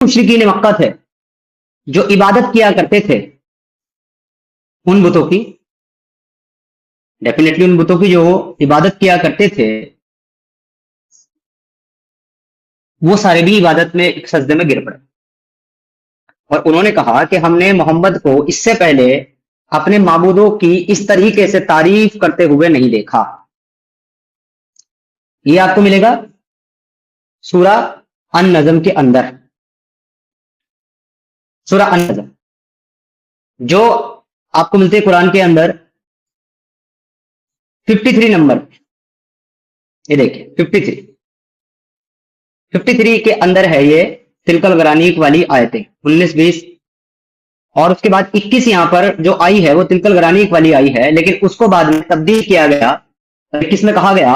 मुशरिकीन मक्का थे जो इबादत किया करते थे उन बुतों की, डेफिनेटली उन बुतों की जो इबादत किया करते थे, वो सारे भी इबादत में एक सजदे में गिर पड़े और उन्होंने कहा कि हमने मोहम्मद को इससे पहले अपने माबूदों की इस तरीके से तारीफ करते हुए नहीं देखा। ये आपको मिलेगा सूरा अन-नज़्म के अंदर, सूरा अन-नज़्म जो आपको मिलते हैं कुरान के अंदर 53 नंबर। ये देखिए 53 के अंदर है ये तिलकल गरानीक वाली आयतें 19-20 और उसके बाद 21 यहां पर जो आई है वो तिलकल गरानीक वाली आई है, लेकिन उसको बाद में तब्दील किया गया। किसमें कहा गया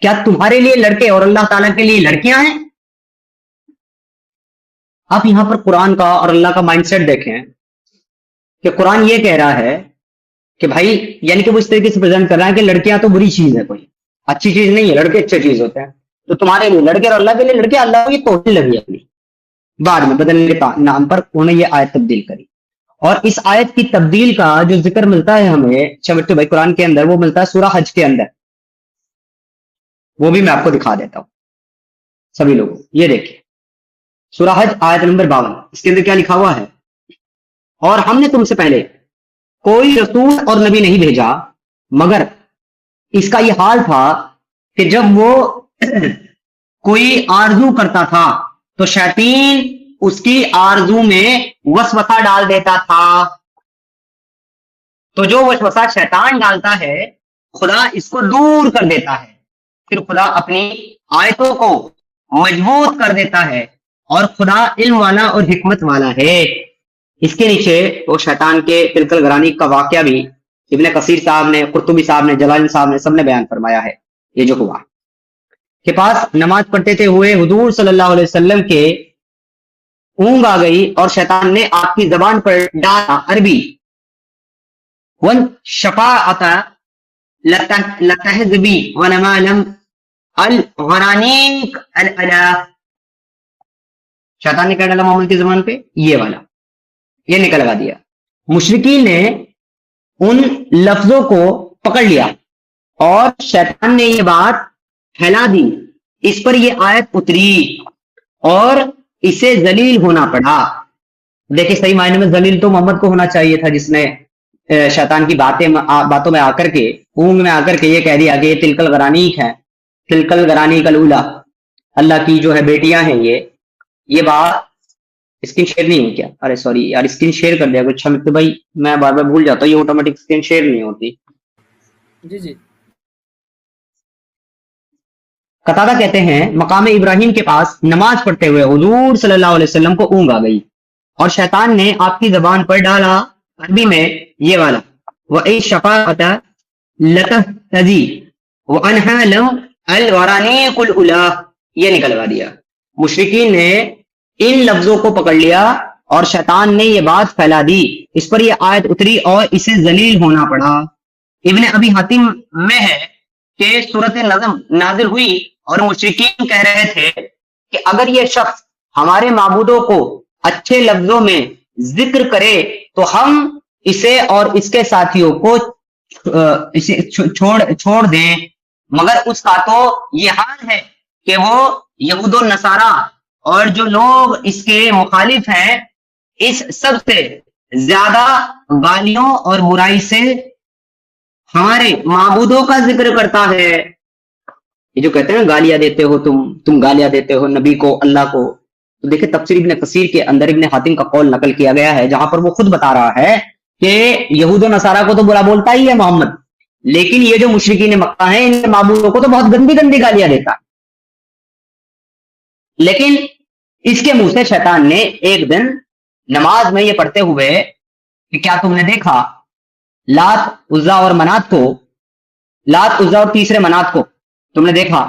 क्या तुम्हारे लिए लड़के और अल्लाह ताला के लिए लड़कियां हैं? आप यहां पर कुरान का और अल्लाह का माइंडसेट देखें कि कुरान ये कह रहा है कि भाई, यानी कि वो इस तरीके से प्रेजेंट कर रहा है कि लड़कियां तो बुरी चीज है, कोई अच्छी चीज नहीं है, लड़के अच्छी चीज होते हैं। तो तुम्हारे लिए लड़के और अल्लाह के लिए लड़के, अल्लाह को ये तोहफी लगी अपनी, बाद में बदलने के नाम पर उन्होंने ये आयत तब्दील करी। और इस आयत की तब्दील का जो जिक्र मिलता है हमें चमट्टू भाई कुरान के अंदर, वो मिलता है सूरा हज के अंदर। वो भी मैं आपको दिखा देता हूं सभी लोगों। ये देखिए सूरा हज आयत नंबर 52, इसके अंदर क्या लिखा हुआ है, और हमने तुमसे पहले कोई रसूल और नबी नहीं भेजा मगर इसका यह हाल था कि जब वो कोई आरजू करता था तो शैतान उसकी आरजू में वसवसा डाल देता था। तो जो वसवसा शैतान डालता है खुदा इसको दूर कर देता है, फिर खुदा अपनी आयतों को मजबूत कर देता है और खुदा इल्म वाला और हिकमत वाला है। इसके नीचे वो शैतान के तिलकल गरानी का वाकया भी इब्ने कसीर साहब ने, कुर्तुबी साहब ने, जलाली साहब ने सबने बयान फरमाया है। ये जो हुआ के पास नमाज पढ़ते थे हुए हुजूर सल्लल्लाहु अलैहि वसल्लम के ऊंग आ गई और शैतान ने आपकी जबान पर डाला अरबी वन शफाअता लतहज़बी व नमालम अल गरानीक अल अला। शैतान ने क्या डाला मोहम्मद की जबान पे, ये वाला, ये निकलवा दिया। मुशरिकीन ने उन लफ्जों को पकड़ लिया और शैतान ने ये बात फैला दी, इस पर ये आयत उतरी और इसे जलील होना पड़ा। देखिए सही मायने में जलील तो मोहम्मद को होना चाहिए था, जिसने शैतान की बातों में आकर के, ऊंग में आकर के ये कह दिया कि ये तिलकल गरानीक है, तिलकल गरानीक अलूला, अल्लाह की जो है बेटियां हैं। ये बात स्क्रीन शेयर नहीं हुई क्या? अरे सॉरी यार, स्क्रीन शेयर कर दिया। अच्छा मित्र भाई, मैं बार बार भूल जाता हूँ, ये ऑटोमेटिक स्क्रीन शेयर नहीं होती। जी जी। कतादा कहते हैं मकाम इब्राहिम के पास नमाज पढ़ते हुए हुजूर सल्लल्लाहु अलैहि वसल्लम को ऊंग आ गई और शैतान ने आपकी जबान पर डाला अरबी में ये वाला व शफाअत लतहज़ी व अनहा लम अल वरानीकुल उला, ये निकलवा दिया। मुशरिकीन ने इन लफ्जों को पकड़ लिया और शैतान ने ये बात फैला दी, इस पर यह आयत उतरी और इसे जलील होना पड़ा। इब्ने अबी हातिम में है कि सूरत नज़्म नाजिल हुई और मुशरिकीन कह रहे थे कि अगर ये शख्स हमारे माबूदों को अच्छे लफ्जों में जिक्र करे तो हम इसे और इसके साथियों को इसे छोड़ दें, मगर उसका तो ये हाल है कि वो यहूदो नसारा और जो लोग इसके मुखालिफ हैं इस सब से ज्यादा गालियों और बुराई से हमारे माबूदों का जिक्र करता है। ये जो कहते हैं ना गालियां देते हो तुम गालियां देते हो नबी को, अल्लाह को, तो देखिए तफसीर इब्ने कसीर के अंदर इब्ने हातिम का कौल नकल किया गया है, जहां पर वो खुद बता रहा है कि यहूद नसारा को तो बुरा बोलता ही है मोहम्मद, लेकिन ये जो मुशरिकीन मक्का है इन माबूदों को तो बहुत गंदी गंदी गालियां देता। लेकिन इसके मुंह से शैतान ने एक दिन नमाज में ये पढ़ते हुए कि क्या तुमने देखा लात उज्जा और मनात को, लात उज्जा और तीसरे मनात को तुमने देखा,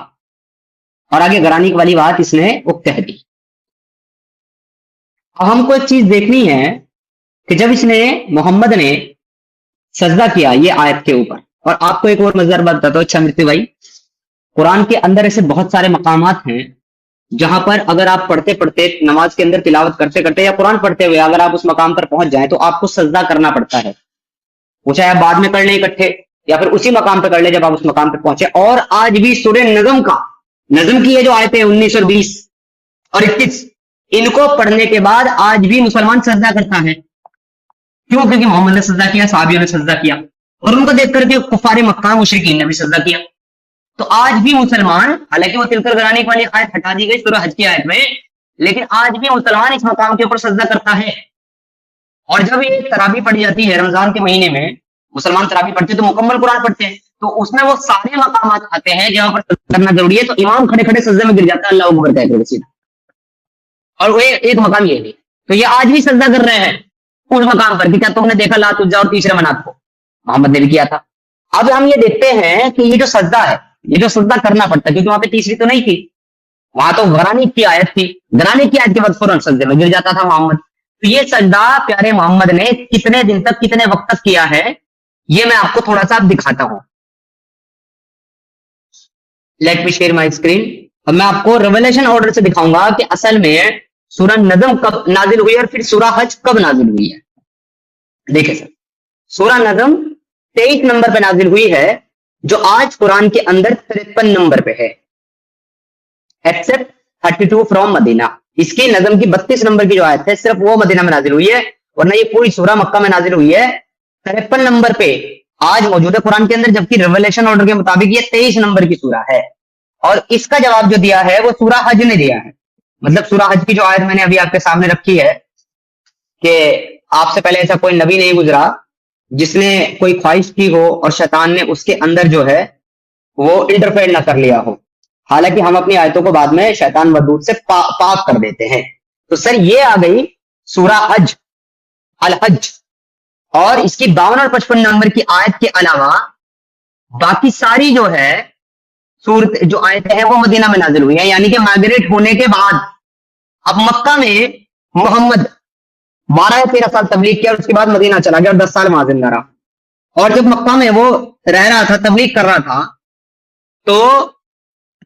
और आगे गरानीक वाली बात इसने वो कह दी। अब हमको एक चीज देखनी है कि जब इसने मोहम्मद ने सजदा किया ये आयत के ऊपर, और आपको एक और मजेदार बात बताता हूं अच्छा मृत्यु भाई, कुरान के अंदर ऐसे बहुत सारे मकामात हैं जहां पर अगर आप पढ़ते पढ़ते नमाज के अंदर तिलावत करते करते या कुरान पढ़ते हुए अगर आप उस मकाम पर पहुंच जाएं तो आपको सजदा करना पड़ता है। वो चाहे आप बाद में कर लें इकट्ठे या फिर उसी मकाम पे कर ले जब आप उस मकाम पे पहुंचे। और आज भी सूरह नजम की ये जो आयतें 19 और 20 और 21, इनको पढ़ने के बाद आज भी मुसलमान सजदा करता है। क्यों? क्योंकि मोहम्मद ने सजदा किया, साहबियों ने सजदा किया, और उनको देख करके कुफारे मक्का मुशरिकीन ने भी सजदा किया। तो आज भी मुसलमान, हालांकि वो तिलकर कराने वाली आयत हटा दी गई सूरह हज की आयत में, लेकिन आज भी मुसलमान इस मकाम के ऊपर सजदा करता है। और जब ये तराबी पढ़ी जाती है रमजान के महीने में, मुसलमान तराबी पढ़ते हैं तो मुकम्मल कुरान पढ़ते हैं, तो उसमें वो सारे मकामात आते हैं जहां पर सजदा करना जरूरी है, तो इमाम खड़े खड़े सजदे में गिर जाता है अल्लाह अकबर कहकर सीधा। और वो एक मकाम ये नहीं, तो ये आज भी सजदा कर रहे हैं उस मकाम पर कि क्या तुमने देखा लात उज्जा और तीसरे मनात को? मोहम्मद ने भी किया था। अब हम ये देखते हैं कि ये जो सजदा है, ये जो सजदा करना पड़ता है, क्योंकि वहां पे तीसरी तो नहीं थी, वहां तो गरानी की आयत थी, गरानी की आयत के बाद फौरन सजदे में गिर जाता था मोहम्मद। तो ये सजदा प्यारे मोहम्मद ने कितने दिन तक, कितने वक्त तक किया है, ये मैं आपको थोड़ा सा दिखाता हूं। Let me share my screen. अब मैं आपको रेवलेशन ऑर्डर से दिखाऊंगा कि असल में सूरह नजम कब नाजिल हुई और फिर सूरह हज कब नाजिल हुई है। देखिए सर, सूरह नजम 23 नंबर पे नाजिल हुई है, जो आज कुरान के अंदर 53 नंबर पे है, एक्सेप्ट 32 फ्रॉम मदीना। इसकी नजम की 32 नंबर की जो आयत है सिर्फ वो मदीना में नाजिल हुई है, वरना ये पूरी सूरह मक्का में नाजिल हुई है 53 नंबर पे आज मौजूद है कुरान के अंदर, जबकि रेवलेशन ऑर्डर के मुताबिक ये 23 नंबर की सूरह है। और इसका जवाब जो दिया है वो सूरह हज ने दिया है। मतलब सूरह हज की जो आयत मैंने अभी आपके सामने रखी है कि आपसे पहले ऐसा कोई नबी नहीं गुजरा जिसने कोई ख्वाहिश की हो और शैतान ने उसके अंदर जो है वो इंटरफेयर ना कर लिया हो। हालांकि हम अपनी आयतों को बाद में शैतान वदूद से पाक कर देते हैं। तो सर ये आ गई सूरह हज, अल हज, और इसकी 52 और 55 नंबर की आयत के अलावा बाकी सारी जो है सूरत जो आयतें हैं वो मदीना में नाजिल हुई है, यानी कि माइग्रेट होने के बाद। अब मक्का में मोहम्मद 12 या 13 साल तबलीग किया, उसके बाद मदीना चला गया और 10 साल वहां जिंदा रहा। और जब मक्का में वो रह रहा था, तबलीग कर रहा था, तो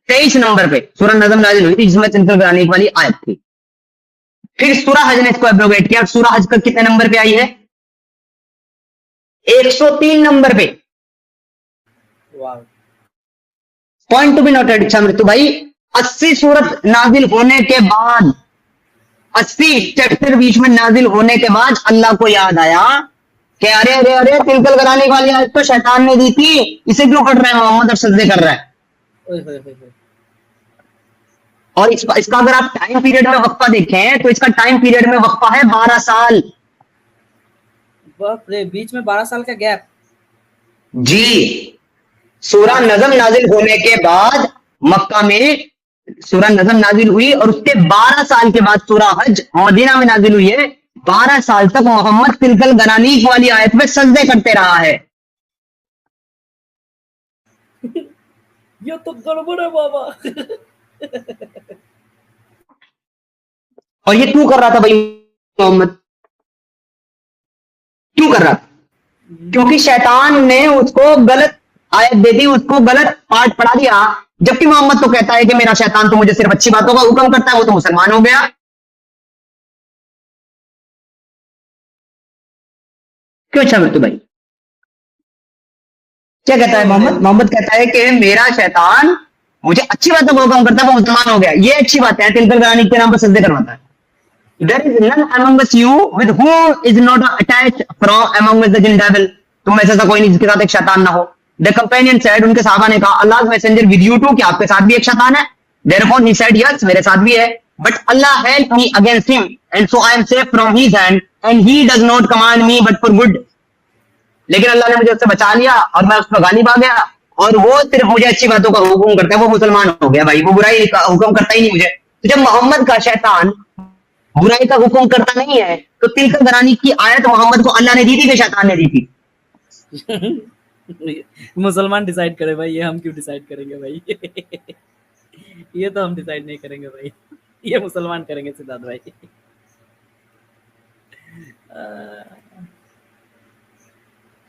23 नंबर पे सूरह नजम नाजिल हुई थी, जिसमें तिलकर कराने वाली आयत थी। फिर सूरह हज ने इसको एब्रोगेट किया। सूरह हज का कितने नंबर पे आई है? 103 नंबर पे। Point to be noted. अच्छा मृत्यु भाई, 80 सूरत नाजिल होने के बाद, 80 चैप्टर बीच में नाजिल होने के बाद अल्लाह को याद आया कि अरे अरे अरे तिलकल कराने वाली आयत तो शैतान ने दी थी, इसे क्यों पढ़ रहा है मोहम्मद और सजदे कर रहा है। और इसका अगर आप टाइम पीरियड में वक्फा देखें तो इसका टाइम पीरियड में वक्फा है 12 साल। बाप रे, बीच में 12 साल का गैप। जी, सूरह नजम नाजिल होने के बाद मक्का में सूरह नजम नाजिल हुई और उसके 12 साल के बाद सूरह हज मदीना में नाजिल हुई है। 12 साल तक मोहम्मद तिलकल गरानीक वाली आयत में सजदे करते रहा है। ये तो गड़बड़ है बाबा। और ये क्यों कर रहा था भाई मोहम्मद? क्यों कर रहा था? क्योंकि शैतान ने उसको गलत आयत दे दी, उसको गलत पाठ पढ़ा दिया। जबकि मोहम्मद तो कहता है कि मेरा शैतान तो मुझे सिर्फ अच्छी बातों का हुक्म करता है, वो तो मुसलमान हो गया। क्यों? अच्छा मृत्यु भाई क्या कहता है मोहम्मद? मोहम्मद कहता है कि मेरा शैतान मुझे अच्छी बातों का हुक्म करता है, वो मुसलमान हो गया। ये अच्छी बात है, तिलकल करानी के नाम पर सजदे करवाता है। There is none among us you with whom is not attached from among the jinn devil. तुम में से ऐसा कोई नहीं जिसके साथ एक शैतान ना हो। The companion said, उनके साहबा ने कहा, Allah's messenger with you too, कि आपके साथ भी एक शैतान है? Therefore he said, yes, मेरे साथ भी है। But Allah helped me against him, and so I am safe from his hand, and he does not command me but for good. लेकिन अल्लाह ने मुझे उससे बचा लिया और मैं उस पर गालिब आ गया, और वो सिर्फ मुझे अच्छी बातों का हुक्म करता है, वो मुसलमान हो गया भाई, वो बुराई का हुक्म करता ही नहीं मुझे। तो जब मोहम्मद का शैतान बुराई का हुक्म करता नहीं है, तो तिलकल गरानी की आयत मोहम्मद को अल्लाह ने दी थी कि शैतान ने दी थी? मुसलमान डिसाइड करे भाई, ये हम क्यों डिसाइड करेंगे भाई। ये तो हम डिसाइड नहीं करेंगे भाई, ये मुसलमान करेंगे सिद्धार्थ भाई।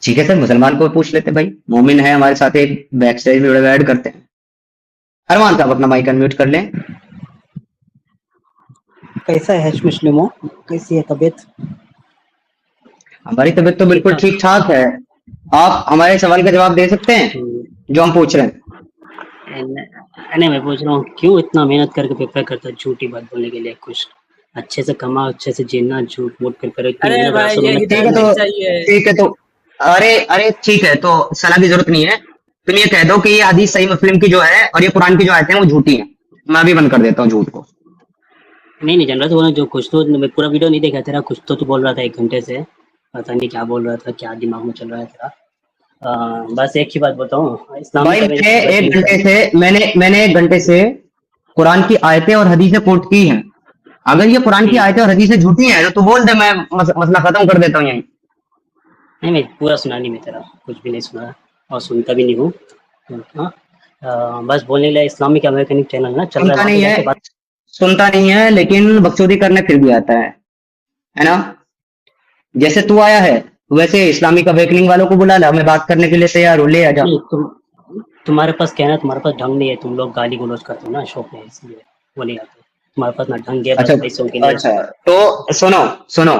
ठीक है सर, मुसलमान को पूछ लेते भाई, मोमिन है हमारे साथ, एक बैक स्टेज में ऐड करते हैं। अरमान साहब अपना माइक अनम्यूट कर लें। कैसा है मुस्लिमों, कैसी है तबीयत? हमारी तबीयत तो ठीक बिल्कुल ठाक। ठीक ठाक है। आप हमारे सवाल का जवाब दे सकते हैं जो हम पूछ रहे हैं। नहीं, मैं पूछ रहा हूँ क्यों इतना मेहनत करके पेपर करता है झूठी बात बोलने के लिए? कुछ अच्छे से कमा, अच्छे से जीना, झूठ मूठ कर कर इतनी अरे मेहनत भाई रातों ये मेहनत ठीक है करना। हिदायत तो चाहिए। ठीक है तो अरे अरे ठीक है तो सलाह की जरूरत नहीं है। तुम ये कह दो कि ये हदीस सही मुस्लिम की जो है और ये कुरान की जो आयतें हैं वो झूठी हैं। मैं भी बंद कर देता हूँ झूठ को। नहीं नहीं, जनरल तो बोला जो कुछ तो मैं पूरा वीडियो नहीं देखा तेरा, कुछ तो तू बोल रहा था 1 घंटे से, पता नहीं क्या बोल रहा था, क्या दिमाग में चल रहा है तेरा। बस एक ही बात बताऊँ, भाई इस्लामिक मैंने एक अवेकनिंग घंटे पर। से मैंने 1 घंटे से कुरान की आयतें और हदीसें कोट की हैं। अगर ये कुरान की ठीक है। आयतें और हदीसें झूठी हैं तो तू बोल दे, मैं मसला खत्म कर देता हूँ यहीं। नहीं मैं पूरा सुना नहीं, मैं तेरा कुछ भी नहीं सुना और सुनता भी नहीं हूँ। हाँ, बस बोलने के लिए इस्लामिक अवेकनिंग चैनल ना चल रहा है, सुनता वहाँ पे नहीं है जाके बात। सुनता नहीं है लेकिन बकचोदी करने फिर भी आता है ना। जैसे तू आया है वैसे इस्लामिक अवेकनिंग वालों को बुला ला, मैं बात करने के लिए तैयार हूँ, ले आ जा। नहीं तुम्हारे पास क्या है ना, तुम्हारे पास ढंग नहीं है, तुम लोग गाली गलौज करते हो ना शौक में, इसलिए वो नहीं आते। तुम्हारे पास ना ढंग है, अच्छा बस पैसों के लिए। अच्छा, तो सुनो सुनो,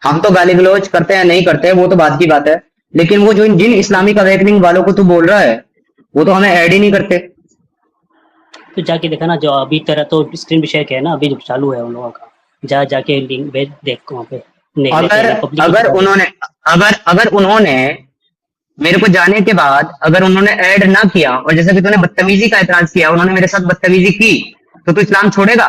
हम तो गाली गलौज करते हैं नहीं करते वो तो बात की बात है। लेकिन वो जो जिन इस्लामिक अवेकनिंग वालों को तू बोल रहा है वो तो हमें ऐड ही नहीं करते। तो जाके देखा ना, जो अभी तेरा तो स्क्रीन भी शेयर किया है ना, अभी जो चालू है उन लोगों का, जा जाके लिंक भेज देख वहाँ पे। नहीं लेते अगर नहीं, पब्लिक की अगर तरह देख। उन्होंने अगर अगर उन्होंने मेरे को जाने के बाद अगर उन्होंने ऐड ना किया और जैसे कि तूने बदतमीजी का एतराज किया, उन्होंने मेरे साथ बदतमीजी की तो तू इस्लाम छोड़ेगा?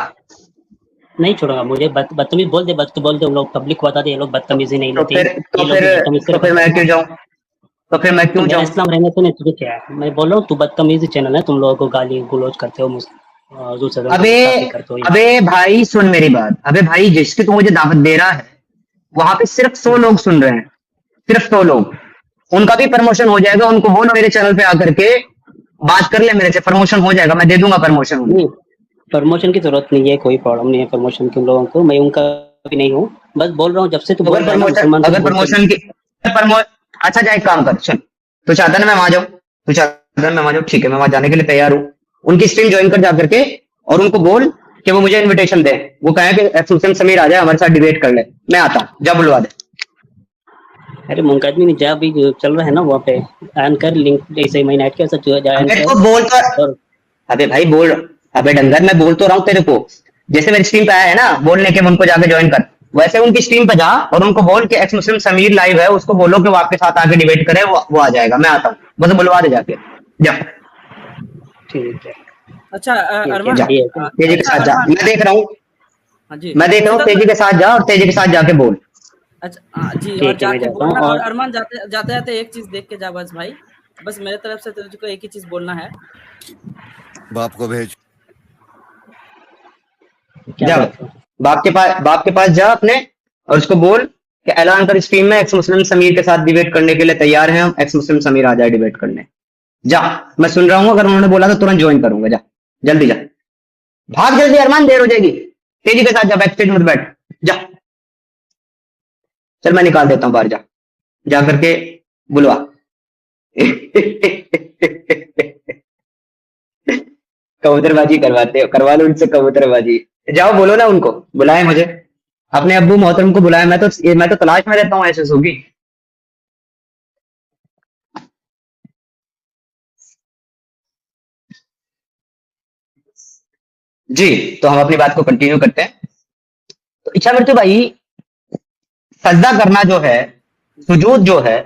नहीं छोड़ूंगा, मुझे बदतमीज बोल दे, बोल दे, उन लोग पब्लिक को बता दे, ये लोग बदतमीजी नहीं तो लेते, फिर तो ये लोग फिर भी बदतमीज तो कर फिर करते मैं हैं क्यों ना। जाऊं? तो फिर मैं तो क्यों मेरा जाऊं? इस्लाम रहने तो नहीं, तुझे क्या है? मैं बोल रहा हूँ तू बदतमीजी चैनल है, तुम लोगों को गाली गलौज करते हो, हजूर सल्लल्लाहु अलैहि वसल्लम को अबे गुस्ताखी करते हो ये। अबे भाई सुन मेरी बात, अबे भाई जिसकी तू मुझे दावत दे रहा है वहां पे सिर्फ 100 लोग सुन रहे हैं, सिर्फ 100 लोग। उनका भी प्रमोशन हो जाएगा, उनको बोलो मेरे चैनल पे आकर के बात कर ले मेरे से, प्रमोशन हो जाएगा, मैं दे दूंगा प्रमोशन उन्हें। नहीं, प्रमोशन की जरूरत नहीं है, कोई प्रॉब्लम नहीं है प्रमोशन के, उन लोगों को मैं उनका भी नहीं हूँ। बस बोल रहा हूँ, जब से तू बोल रहा है ना मुसलमान कुछ अगर बोलते नहीं। प्रमोशन की प्रमो अच्छा जा एक काम कर सुन, तू चाहता ना मैं वहां जाऊं, तू चाहता ना मैं वहां जाऊं, ठीक है मैं वहां जाने के लिए तैयार हूँ। उनकी स्ट्रीम ज्वाइन कर जा करके और उनको बोल कि वो मुझे इनविटेशन दे, वो कहे कि एक्सक्लूसिव समीर आ जाए हमारे साथ डिबेट कर ले, मैं आता हूँ, जा बुलवा दे। अरे मुनकादमी नहीं, जा भी जो चल रहा है ना वहाँ पे, आन कर लिंक, ऐसे ही मैंने ऐड किया, सब जा आन अबे कर। तो बोल तो, और अबे भाई बोल, अबे डंगर मैं बोल तो रहा हूँ तेरे को। जैसे मेरी स्ट्रीम पे आया है ना बोलने के उनको जाके ज्वाइन कर, वैसे उनकी स्ट्रीम पे जा और उनको बोल कि एक्स मुस्लिम समीर लाइव है, उसको बोलो कि वो आपके साथ आके डिबेट करे, वो आ जाएगा, मैं आता हूँ, बस बुलवा दे जाके, जा ठीक है, अच्छा ठीक है, जा अरमान चाहिए क्या? तेजी के अच्छा साथ जा, अरमान। मैं देख रहा हूँ, हाँ जी। मैं देख रहा हूँ, सीधा तेजी के साथ जा और तेजी के साथ जाके बोल। अच्छा जी, और ठीक है, मैं जाके जाता हूँ। बोलना, और और अरमान जाते जाते जाते एक चीज देख के जा बस भाई। बस मेरे तरफ से तुझको एक ही चीज बोलना है। बाप को भेज। क्या जा बात है? बाप के पास जा अपने और उसको बोल कि ऐलान कर स्ट्रीम में एक्स मुस्लिम समीर के साथ डिबेट करने के लिए तैयार हैं हम, एक्स मुस्लिम समीर आ जाए डिबेट करने। जा, मैं सुन रहा हूँ, अगर उन्होंने बोला तो तुरंत ज्वाइन करूंगा, जा जल्दी जा, भाग जल्दी अरमान, देर हो जाएगी। तेजी के साथ जा, बैक स्टेज में बैठ जा। चल मैं निकाल देता हूँ बाहर, जा जा करके बुलवा। कबूतरबाजी करवाते हो, करवा लो उनसे कबूतरबाजी। जाओ बोलो ना उनको, बुलाए मुझे, अपने अब्बू मोहतरम को बुलाए, मैं तो तलाश में रहता हूँ ऐसे होगी। जी, तो हम अपनी बात को कंटिन्यू करते हैं। तो इच्छा मृत्यु भाई, सजदा करना जो है, सुजूद जो है,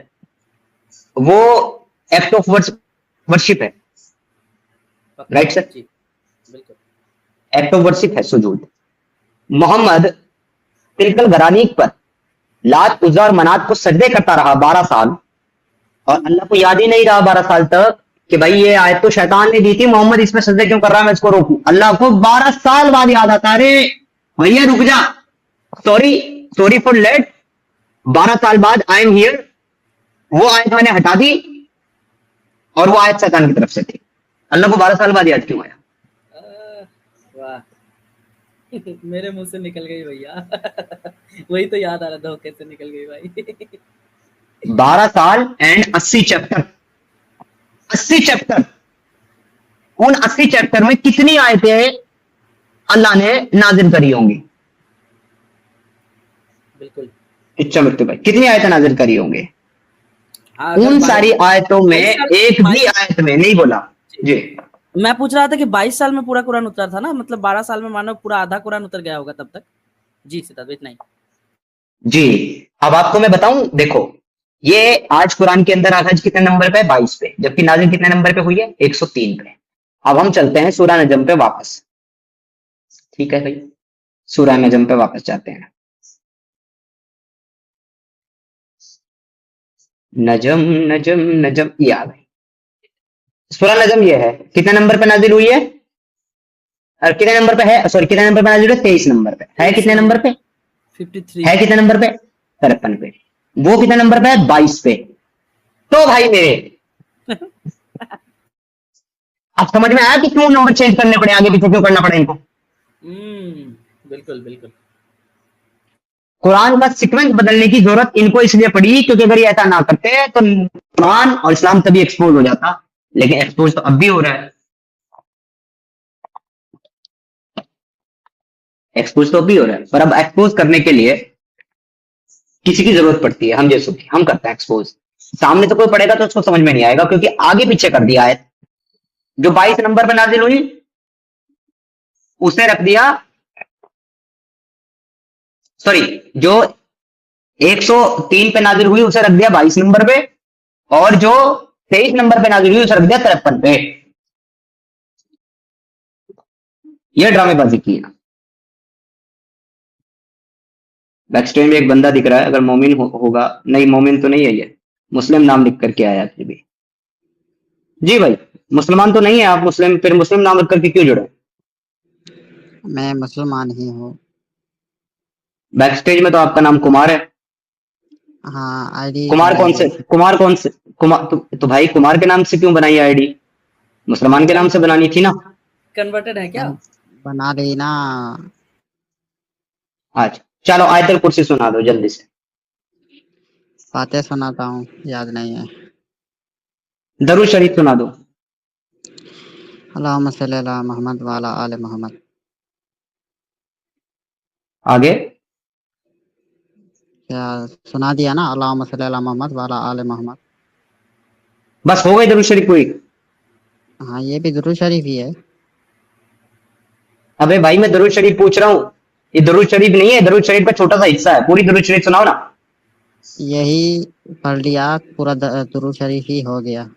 वो एक्ट ऑफ वर्शिप है। पक्का राइट सर? जी, बिल्कुल। एक्ट ऑफ वर्शिप है सुजूद। मोहम्मद तिलकल गरानीक पर लात उज़्ज़ा और मनात को सजदे करता रहा 12 साल, और अल्लाह को याद ही नहीं रहा 12 साल तक कि भाई ये आयत तो शैतान ने दी थी, मोहम्मद इसमें सजदे क्यों कर रहा है, मैं इसको रोकूं। अल्लाह को 12 साल बाद याद आता, अरे भैया रुक जा, सॉरी सॉरी फॉर लेट, 12 साल बाद आई एम हियर। वो आयत मैंने हटा दी और वो आयत शैतान की तरफ से थी। अल्लाह को 12 साल बाद याद क्यों आया? वाह। मेरे मुंह से निकल गई भैया। वही तो याद आ रहा था, वो कैसे निकल गई भाई। 12 साल एंड 80 चैप्टर, 80 चैप्टर, उन 80 चैप्टर में कितनी आयतें अल्लाह ने नाजिल करी होंगी? बिल्कुल। इच्छा मृत्यु पर कितनी आयतें नाजिल करी होंगे? हाँ, अगर उन 22 सारी आयतों में 22 साल एक भी 22 आयत में नहीं बोला जी। मैं पूछ रहा था कि 22 साल में पूरा कुरान उतरा था ना, मतलब 12 साल में मानो पूरा आधा कुरान उतर गया होगा तब तक। जी सिद्धार्थ, इतना ही। जी अब आपको मैं बताऊं, देखो ये आज कुरान के अंदर आज कितने नंबर पे है? 22 पे, जबकि नाजिल कितने नंबर पे हुई है? 103 पे। अब हम चलते हैं सूरह नजम पे वापस। ठीक है भाई, सूरह नजम पे वापस जाते हैं। नजम नजम नजम, ये आ गई सूरह नजम। ये है कितने नंबर पे नाजिल हुई है? और कितने नंबर पे है? सॉरी, कितने नंबर पे नाजिल हुई है? 23 नंबर पे है। 23 कितने नंबर नंबर, पे 53। है? कितने नंबर पे? 53 पे। वो कितने नंबर पे है? 22 पे। तो भाई मेरे, अब समझ में आया कि क्यों नंबर चेंज करने पड़े, आगे पीछे क्यों करना पड़ा इनको? बिल्कुल बिल्कुल। कुरान का सीक्वेंस बदलने की जरूरत इनको इसलिए पड़ी क्योंकि अगर ये ऐसा ना करते तो कुरान और इस्लाम तभी एक्सपोज हो जाता। लेकिन एक्सपोज तो अब भी हो रहा है, एक्सपोज तो अब भी हो रहा है, पर अब एक्सपोज करने के लिए किसी की जरूरत पड़ती है, हम जैसों की। हम करते हैं एक्सपोज। सामने से कोई पढ़ेगा तो उसको समझ में नहीं आएगा, क्योंकि आगे पीछे कर दिया है। जो 22 नंबर पर नाजिल हुई उसे रख दिया, सॉरी, जो 103 पे नाजिल हुई उसे रख दिया 22 नंबर पे, और जो 23 नंबर पे नाजिल हुई उसे रख दिया 53 पे। यह ड्रामेबाजी की है। बैक स्टेज में एक बंदा दिख रहा है, अगर मोमिन होगा। नहीं, मोमिन तो नहीं है ये, मुस्लिम नाम लिख करके आया फिर भी। जी भाई, मुसलमान तो नहीं है आप, मुस्लिम, फिर मुस्लिम नाम रख करके क्यों जुड़े? मैं मुसलमान ही हूँ। बैक स्टेज में तो आपका नाम कुमार है। हाँ, आईडी कुमार बनाई कौन है। से? कुमार कौन से? कुमार तो भाई कुमार के नाम से क्यों बनाई आईडी? मुसलमान के नाम से बनानी थी ना। कन्वर्टेड है क्या? बन, बना ली ना। अच्छा चलो, आयतल कुर्सी सुना दो जल्दी से। बातें सुनाता हूँ, याद नहीं है। दरूद शरीफ सुना दो। अल्लाहुम्मा सल्ली अला मोहम्मद व अला आले मोहम्मद। आगे। क्या सुना दिया ना? अल्लाहुम्मा सल्ली अला मोहम्मद व अला आले मोहम्मद। बस हो गई दरूद शरीफ पूरी? हाँ, ये भी दुरूद शरीफ ही है। अबे भाई, मैं दरूद शरीफ पूछ रहा हूँ, ये दरूद शरीफ नहीं है, दरूद शरीफ का छोटा सा हिस्सा है, पूरी दरूद शरीफ सुनाओ ना। यही पढ़ लिया, पूरा दुरूद शरीफ ही हो गया।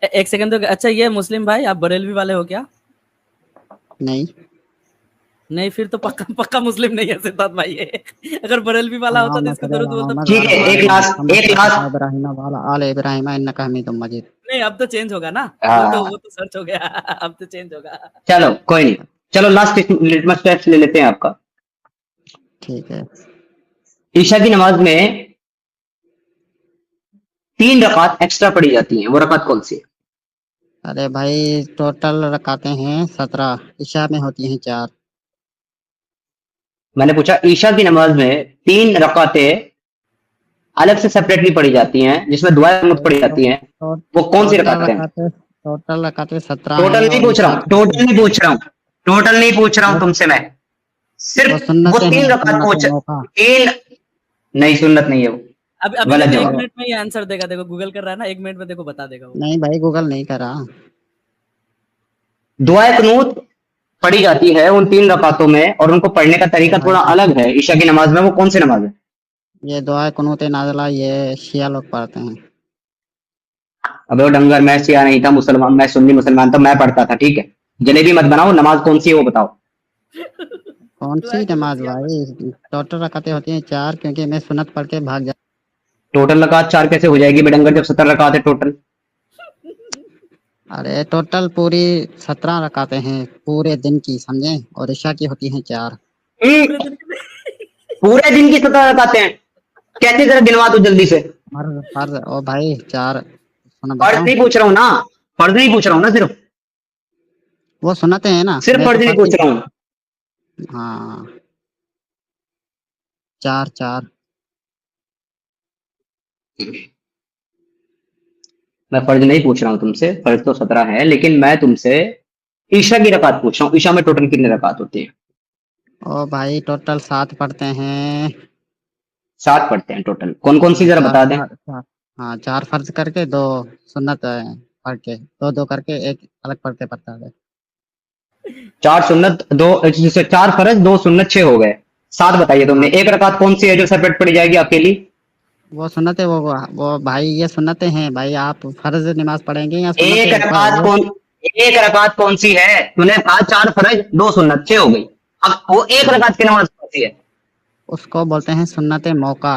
एक सेकंड तो, अच्छा ये मुस्लिम भाई आप बरेलवी वाले हो क्या? नहीं। नहीं, फिर तो पक्का पक्का मुस्लिम नहीं है सिद्धार्थ भाई ये। अगर बरेलवी वाला होता तो अल्लाहुम्मा इसको सल्ली जरूरत अला बोलता मोहम्मद व ठीक अला है, आले एक मोहम्मद लास्ट, कमा एक सल्लैता लास्ट। इब्राहीम व अला आले इब्राहीम इन्नका हमीदुम मजीद। नहीं, अब तो चेंज होगा ना। हाँ वो तो सर्च हो गया। अब तो चेंज होगा। चलो कोई नहीं, चलो लास्ट लिटमस टेस्ट ले लेते हैं आपका। ठीक है। ईशा की नमाज में 3 रकात एक्स्ट्रा पढ़ी जाती हैं, वो रकात कौन सी है? अरे भाई, टोटल रकाते हैं 17, ईशा में होती हैं 4। मैंने पूछा ईशा की नमाज में 3 रकातें अलग से सेपरेटली पढ़ी जाती हैं, जिसमें दुआ कुनूत पढ़ी जाती हैं, वो कौन सी रकातें हैं? टोटल रकाते 17 टोटल हैं, नहीं और पूछ रहा ईशा हूँ, टोटल नहीं पूछ रहा हूँ, टोटल नहीं पूछ रहा हूँ वो तुमसे मैं। वो सिर्फ वो सुन्नतें 3 हैं, रकात पूछ, सुन्नतें मौका। 3 नहीं, सुन्नत नहीं है वो, अभी अभी गलत देखो, एक जवाब। मिनट में ये आंसर देगा। देखो गूगल कर रहा है ना, 1 मिनट में देखो बता देगा वो। नहीं भाई, गूगल नहीं करा। दुआ कुनूत पढ़ी जाती है उन 3 रकातों में, और उनको पढ़ने का अरे तरीका थोड़ा भाई, अलग है ईशा की नमाज में। वो कौन सी नमाज है? ये दुआ कुनूत नाज़िला ये शिया लोग पढ़ते हैं। अबे वो डंगर, मैं शिया नहीं था, मुसलमान, मैं सुन्नी मुसलमान था, मैं पढ़ता था। ठीक है, जलेबी मत बनाओ, नमाज कौन सी है वो बताओ। कौन दुआ सी करो नमाज सिया पर। भाई? टोटल रकातें होती हैं 4, क्योंकि मैं सुन्नत पढ़ के भाग जा। टोटल रकात 4 कैसे हो जाएगी बेडंगर, जब 70 रकात है टोटल? अरे टोटल पूरी 17 रकातें हैं पूरे दिन की, समझे? और ईशा की होती हैं 4। पूरे दिन के पूरे दिन की 70 रकातें हैं? कैसे, जरा गिनवा दो जल्दी से। फर्ज फर्ज ओ भाई, 4 सुना फर्ज बताऊं? नहीं पूछ रहा हूँ ना, फर्ज नहीं पूछ रहा हूँ ना, सिर्फ वो सुनते हैं ना, सिर्फ मैं तो फर्ज नहीं फर्ज पूछ ही। रहा हूँ। हाँ, 4 4। मैं फर्ज नहीं पूछ रहा हूँ तुमसे, फर्ज तो 17 है, लेकिन मैं तुमसे ईशा की रकात पूछ रहा हूँ। ईशा में टोटल कितनी रकात होती है? ओ भाई, टोटल 7 पढ़ते हैं। 7 पढ़ते हैं टोटल। कौन कौन सी जरा बता दें। हाँ 4 फर्ज करके 2 सुन्नत पढ़ के 2 करके एक अलग पढ़ के बता दे। 4 सुन्नत 2, जैसे 4 फर्ज 2 सुन्नत 6 हो गए। 7 बताइए तुमने। एक रकात कौन सी है जो सेपरेट पड़ी जाएगी अकेली। वो सुन्नत है वो भाई, ये सुन्नतें हैं भाई। आप फर्ज नमाज पढ़ेंगे या एक सुन्नतें रकात कौन एक रकात कौन सी है। तूने कहा 4 फर्ज 2 सुन्नत 6 हो गई। अब वो एक रकात की नमाज कौन सी है। उसको बोलते हैं सुन्नत मौका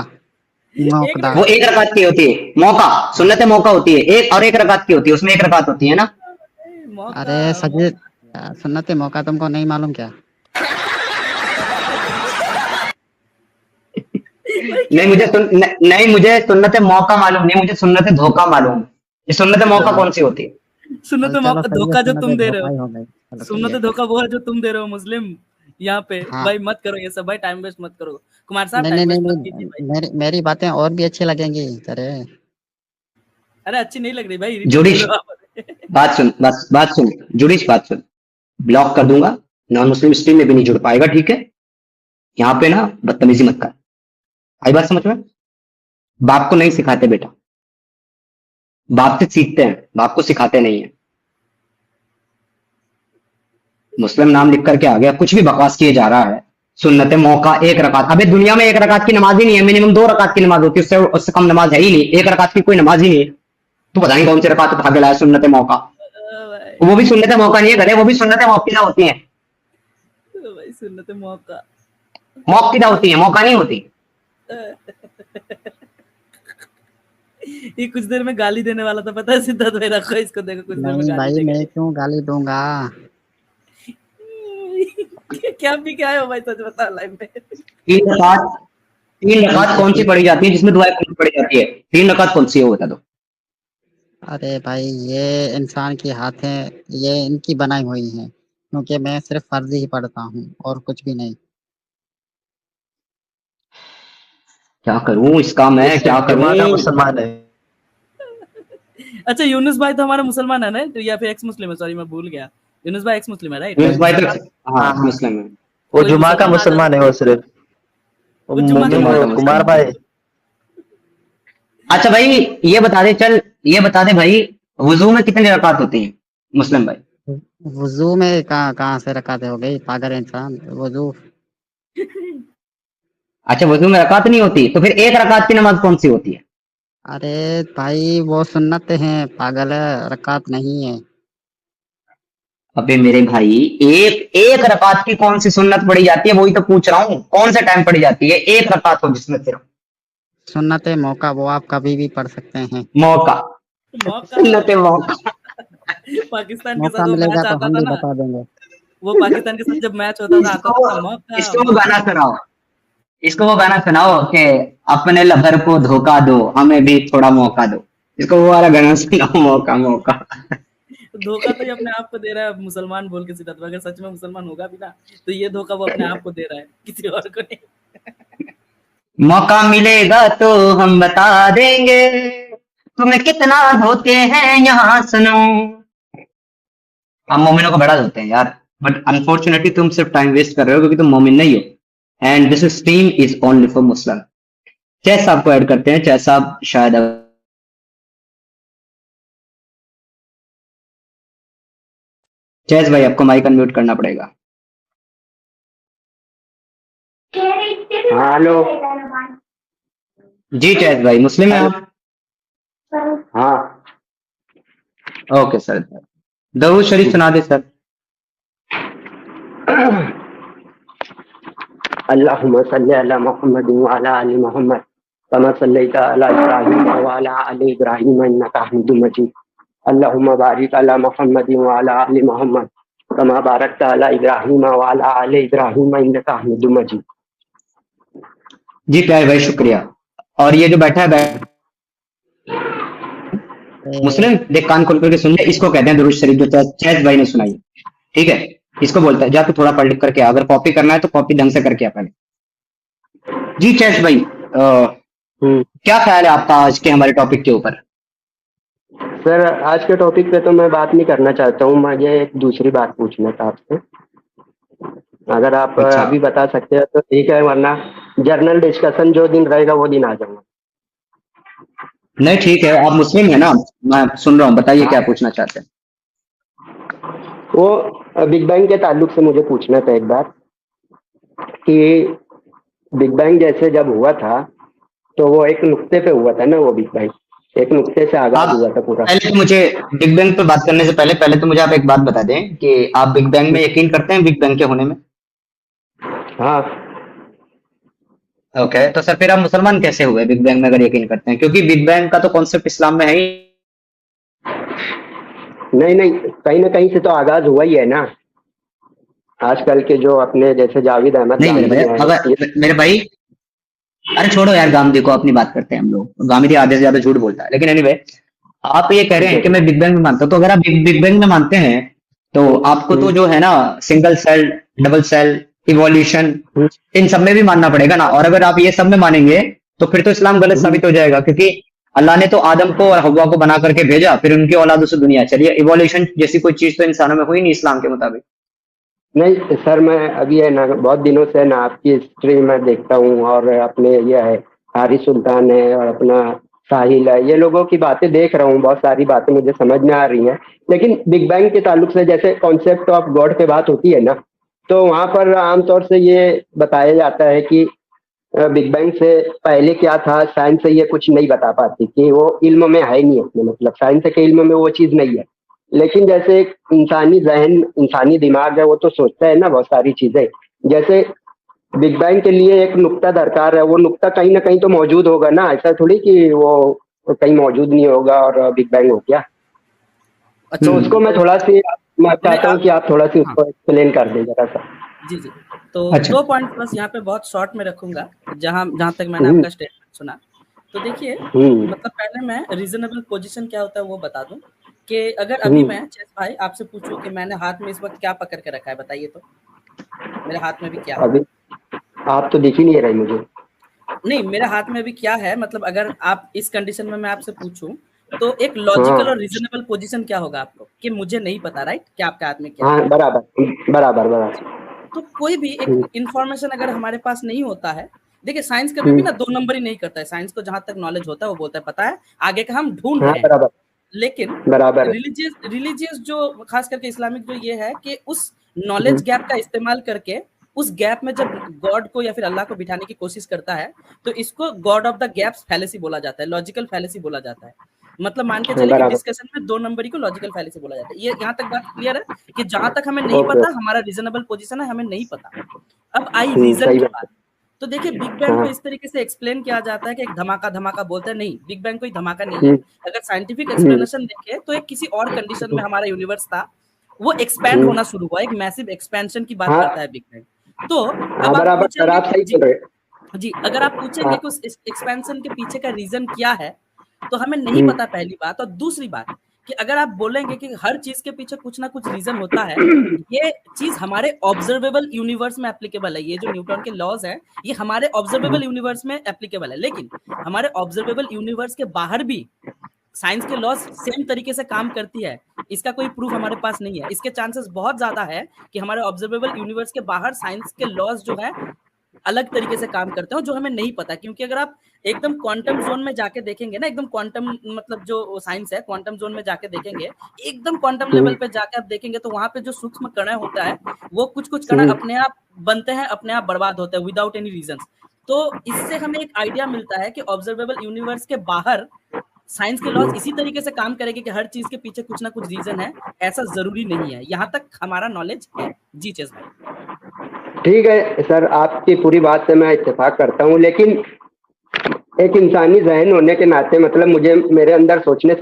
एक मौकदा। वो एक रकात की होती है। मौका सुन्नत मौका होती है एक, और एक रकात की होती है, उसमें एक रकात होती है ना। मौका अरे सजद, सुन्नत मौका तुमको नहीं मालूम क्या? नहीं मुझे सुन्नत मौका मालूम नहीं, मुझे सुन्नत धोखा मालूम है। ये सुन्नत मौका कौन सी होती है। सुन्नत चलो मौका सही है, धोखा जो सुन्नत तुम दे रहे धोखा ही हो। हो गई। चलो सही सुन्नत है। धोखा वो है जो तुम दे रहे हो मुस्लिम यहाँ पे। हाँ भाई मत करो ये सब भाई, टाइम वेस्ट मत करो। कुमार साहब नहीं टाइम नहीं वेस्ट नहीं मत कीजिए नहीं, भाई। मेरी बातें और भी अच्छी लगेंगी तेरे। अरे अच्छी नहीं लग रही भाई, रिपीट जुड़िश करो आप। बात सुन जुड़िश बात सुन। ब्लॉक कर दूंगा। नॉन मुस्लिम स्ट्रीम में भी नहीं जुड़ पाएगा, ठीक है। यहाँ पे ना बदतमीजी मत कर। आई बात समझ में। बाप को नहीं सिखाते बेटा, बाप से सीखते हैं, बाप को सिखाते नहीं है। मुस्लिम नाम लिख करके आ गया, कुछ भी बकवास किए जा रहा है। सुन्नत मौका एक रकात। अबे दुनिया में एक रकात की नमाज ही नहीं है, मिनिमम 2 रकात की नमाज होती है, उससे कम नमाज है ही नहीं। एक रकात की कोई नमाज ही नहीं है। तू पता नहीं कौन सी रकात भाग लाया सुन्नत मौका। वो भी सुन्नत मौका नहीं है गधे, वो भी सुन्नत मौकिदा होती है। भाई सुन्नत मौका मौकिदा होती है, मौका नहीं होती। ये कुछ देर में गाली देने वाला था, पता है सिद्धार्थ भाई। रखो इसको, देखो कुछ देर में नहीं गाली भाई, देगा। मैं क्यों गाली दूंगा? क्या भी क्या है भाई, सच बता लाइव में। 3 रकात कौन सी पढ़ी जाती है जिसमें दुआएं पढ़ी जाती है। 3 रकात कौन सी है वो बता दो। अरे भाई, ये इंसान की हाथ है, ये इनकी बनाई हुई है, क्योंकि मैं सिर्फ फर्ज ही पढ़ता हूँ और कुछ भी नहीं। क्या करूं इसका, मैं क्या जुमा का करूं। मुसलमान है। अच्छा यूनुस भाई तो हमारा मुसलमान है ना, तो या फिर एक्स मुस्लिम है, सॉरी मैं भूल गया। यूनुस भाई एक्स मुस्लिम है राइट। यूनुस भाई तो हाँ मुस्लिम है। वो कोई जुमा का मुसलमान मुसलमान है वो सिर्फ। वो जुमा का मोमिन जुमा का वो कुमार भाई। अच्छा भाई ये बता दे, चल ये बता दे भाई, वुजू में कितनी रकात होती है मुस्लिम भाई। वुजू में कहाँ से रकात हो गई पागल इंसान? वुजू अच्छा वुजू में रकात नहीं होती, तो फिर एक रकात की नमाज कौन सी होती है। अरे भाई, वो सुन्नत है पागल, है रकात नहीं है। अबे मेरे भाई, एक एक रकात की कौन सी सुन्नत पड़ी जाती है, वही तो पूछ रहा हूँ। कौन से टाइम पड़ी जाती है एक रकात हो जिसमें सिर्फ सुन्नत मौका, वो आप कभी भी पढ़ सकते हैं। मौका। मौका सुन्नत मौका। पाकिस्तान के मौका साथ वो मिलेगा मैच तो आता हम था भी ना, बता देंगे। वो पाकिस्तान के साथ जब मैच होता था आता था मौका। इसको वो गाना सुनाओ, इसको वो गाना सुनाओ कि अपने लवर को धोखा दो, हमें भी थोड़ा मौका दो। इसको वो वाला गाना सुनाओ, मौका मौका। धोखा तो ये अपने आप को दे रहा है मुसलमान बोल के सिद्धार्थ। अगर सच में मुसलमान होगा भी ना, तो ये धोखा वो अपने आप को दे रहा है, किसी और को नहीं। मौका मिलेगा तो हम बता देंगे तुम्हें कितना धोते हैं यहाँ सुनो। हम मोमिनों को बड़ा धोते हैं यार, बट अनफॉर्चुनेटली तुम सिर्फ टाइम वेस्ट कर रहे हो क्योंकि तुम मोमिन नहीं हो। And this stream is only for Muslim. Chess साहब को ऐड करते हैं। चैस साहब शायद चैस भाई आपको माइक अनम्यूट करना पड़ेगा। हाँ हेलो। जी चैस भाई, मुस्लिम है आप। हाँ ओके सर, दरूद शरीफ सुना दे सर। अल्लाहुम्मा सल्ली अला मुहम्मद व अला आलि मुहम्मद कमा सल्लैता अला इब्राहीम व अला आलि इब्राहीम इन्नका हमीदुम मजीद। अल्लाहुम्मा बारिक अला मुहम्मद व अला आलि मुहम्मद कमा बारकता अला इब्राहीम व अला आलि इब्राहीम इन्नका हमीदुम मजीद। जी प्यारे भाई शुक्रिया। और ये जो बैठा है मुस्लिम, देख कान खोल करके सुन ले, इसको कहते हैं दुरूद शरीफ जो चैस भाई ने सुनाई। ठीक है, इसको बोलता है जा तू थोड़ा पढ़ लिख करके आ, अगर कॉपी करना है तो कॉपी ढंग से करके आ पहले। जी चैस भाई, क्या ख्याल है आपका आज के हमारे टॉपिक के ऊपर। सर आज के टॉपिक पे तो मैं बात नहीं करना चाहता हूँ, मुझे एक दूसरी बात पूछना था आपसे। अगर आप अच्छा अभी बता सकते हैं तो ठीक है, वरना जर्नल डिस्कशन जो दिन रहेगा वो दिन आ जाऊंगा। नहीं ठीक है, आप मुस्लिम है ना, मैं सुन रहा हूँ, बताइए हाँ, क्या पूछना चाहते हैं। वो बिग बैंग के ताल्लुक से मुझे पूछना था एक बार कि बिग बैंग जैसे जब हुआ था तो वो एक नुक्ते पे हुआ था ना, वो बिग बैंग एक नुक्ते से आगाज आप हुआ था पूरा। पहले तो मुझे बिग बैंग पे बात करने से पहले तो मुझे आप एक बात बता दें कि आप बिग बैंग में यकीन करते हैं, बिग बैंग के होने में। हाँ, ओके, तो सर फिर आप मुसलमान कैसे हुए बिग बैंग में अगर यकीन करते हैं, क्योंकि बिग बैंग का तो कॉन्सेप्ट इस्लाम में है ही नहीं नहीं, कहीं ना कहीं से तो आगाज हुआ ही है ना। आजकल के जो अपने जैसे जावेद अहमद नहीं। मेरे गांधी भाई, हैं ये। अगर मेरे भाई, अरे छोड़ो यार, गांधी को अपनी बात करते हैं हम लोग, गांधी आधे से ज्यादा झूठ बोलता है, लेकिन एनीवे आप ये कह रहे हैं कि मैं बिग बैंग में मानता हूँ, तो अगर आप बिग बैंग में मानते हैं तो आपको तो हम्म, जो है ना single cell, double cell, evolution, हम्म, इन सब में भी मानना पड़ेगा ना। और अगर आप ये सब में मानेंगे तो फिर तो इस्लाम गलत हम्म। साबित हो जाएगा, क्योंकि अल्लाह ने तो आदम को और हव्वा को बना करके भेजा, फिर उनकी औलादों से दुनिया चली। इवोल्यूशन जैसी कोई चीज तो इंसानों में हुई नहीं इस्लाम के मुताबिक। नहीं सर, मैं अभी है ना बहुत दिनों से ना आपकी हिस्ट्री में देखता हूँ, और अपने ये है हारिस सुल्तान है और अपना साहिल है, ये लोगों की बातें देख रहा हूँ, बहुत सारी बातें मुझे समझ में आ रही हैं। लेकिन बिग बैंग के ताल्लुक से जैसे कॉन्सेप्ट ऑफ गॉड पे बात होती है ना, तो वहाँ पर आमतौर से ये बताया जाता है कि बिग बैंग से पहले क्या था, साइंस से ये कुछ नहीं बता पाती कि वो इल्म में है नहीं अपने, मतलब साइंस के इल्म में वो चीज़ नहीं है। लेकिन जैसे एक इंसानी जहन, इंसानी दिमाग है, वो तो सोचता है ना बहुत सारी चीजें। जैसे बिग बैंग के लिए एक नुक्ता दरकार है, वो नुक्ता कहीं ना कहीं तो मौजूद होगा ना, ऐसा थोड़ी कि वो कहीं मौजूद नहीं होगा और बिग बैंग हो गया। तो अच्छा, उसको मैं तो थोड़ा सी, मैं नहीं चाहता हूँ आप, कि आप थोड़ा सी हाँ, उसको एक्सप्लेन कर दें जरा सा। जी, जी। तो अच्छा। 2 पॉइंट बस यहाँ पे बहुत शॉर्ट में रखूँगा, जहाँ जहाँ तक मैंने हम्म, आपका स्टेटमेंट सुना। तो देखिए, हम्म, मतलब पहले मैं रीज़नेबल पोज़ीशन क्या होता है वो बता दूँ, कि अगर अभी हम्म। मैं चेस भाई आपसे पूछूँ कि मैंने हाथ में इस वक़्त क्या पकड़ के रखा है, बताइए तो? मेरे हाथ में अभी क्या है? अभी आप तो दिख ही नहीं रही मुझे। नहीं, मेरे हाथ में अभी क्या है, मतलब अगर आप इस कंडीशन में मैं आपसे पूछूँ, तो एक लॉजिकल और हाँ, रीज़नेबल पोज़ीशन क्या होगा आपको? कि मुझे नहीं पता, राइट? कि आपके हाथ में क्या है? हाँ, बराबर, बराबर, जी। बराबर। तो कोई भी एक हम्म, इन्फॉर्मेशन अगर हमारे पास नहीं होता है, देखिए साइंस कभी भी हम्म। ना 2 नंबर ही नहीं करता है। साइंस को जहाँ तक नॉलेज होता है वो बोलता है पता है, आगे का हम ढूँढ हाँ, रहे हैं। बराबर, लेकिन बराबर। रिलीजियस रिलीजियस जो खास करके इस्लामिक जो ये है कि उस हम्म, नॉलेज गैप का इस्तेमाल करके उस गैप में जब गॉड को या फिर अल्लाह को बिठाने की कोशिश करता है, तो इसको God of the gaps fallacy बोला जाता है, लॉजिकल फैलेसी बोला जाता है। मतलब मान के हाँ, चले कि बराबर। डिस्कशन में 2 नंबरी को लॉजिकल फैलेसी बोला जाता है। ये यहाँ तक बात क्लियर है कि जहाँ तक हमें नहीं ओके। पता, हमारा रीज़नेबल पोज़ीशन है, हमें नहीं पता। अब आई रीज़न सही की बात बात। है। तो देखिए बिग बैंग को हाँ। इस तरीके से एक्सप्लेन किया जाता है कि एक धमाका-धमाका बोलते हैं, नहीं, बिग बैंग कोई धमाका नहीं है। हम्म, अगर साइंटिफिक हम्म, एक्सप्लेनेशन देखें तो एक किसी और कंडीशन में हमारा यूनिवर्स था, वो एक्सपैंड हम्म। होना शुरू हुआ, एक मैसिव एक्सपेंशन की बात करता हाँ, है बिग बैंग। तो हाँ, अब आप बराबर सर, पूछेंगे आप कि सही जी, बोल रहे हैं। जी, अगर आप पूछेंगे हाँ। कि उस एक्सपेंशन के पीछे का रीज़न क्या है, तो हमें नहीं हम्म, पता पहली बात, और दूसरी बात कि अगर आप बोलेंगे कि हर चीज़ के पीछे कुछ ना कुछ रीज़न होता है, ये चीज़ हमारे ऑब्जर्वेबल यूनिवर्स में एप्लीकेबल है। ये जो न्यूटन के लॉज़ हैं, ये हमारे ऑब्जर्वेबल यूनिवर्स में एप्लीकेबल है। लेकिन हमारे ऑब्जर्वेबल यूनिवर्स के बाहर भी साइंस के लॉज़ सेम तरीके से काम करती है। इसका कोई प्रूफ हमारे पास नहीं है। इसके चांसेस बहुत ज़्यादा है कि हमारे ऑब्जर्वेबल यूनिवर्स के बाहर साइंस के लॉज़ जो है अलग तरीके से काम करते हो, जो हमें नहीं पता। क्योंकि अगर आप एकदम क्वांटम ज़ोन में जाके देखेंगे ना, एकदम क्वांटम मतलब जो साइंस है, क्वांटम ज़ोन में जाके देखेंगे, एकदम क्वांटम लेवल हम्म, पे जाके आप देखेंगे तो वहाँ पे जो सूक्ष्म कण होता है, वो कुछ-कुछ कण हम्म, अपने आप बनते हैं, अपने आप बर्बाद होते हैं विदाउट एनी रीज़न्स। तो इससे हमें एक आइडिया मिलता है कि ऑब्जर्वेबल यूनिवर्स के बाहर साइंस के लॉज़ इसी तरीके से काम करेंगे कि हर चीज़ के पीछे कुछ ना कुछ रीज़न है, ऐसा ज़रूरी नहीं है। यहाँ तक हमारा नॉलेज है। जी, चेस भाई। ठीक है सर, आपकी पूरी बात से मैं इत्तेफाक करता हूँ, लेकिन एक इंसानी जहन होने के नाते मतलब मुझे मेरे अंदर सोचने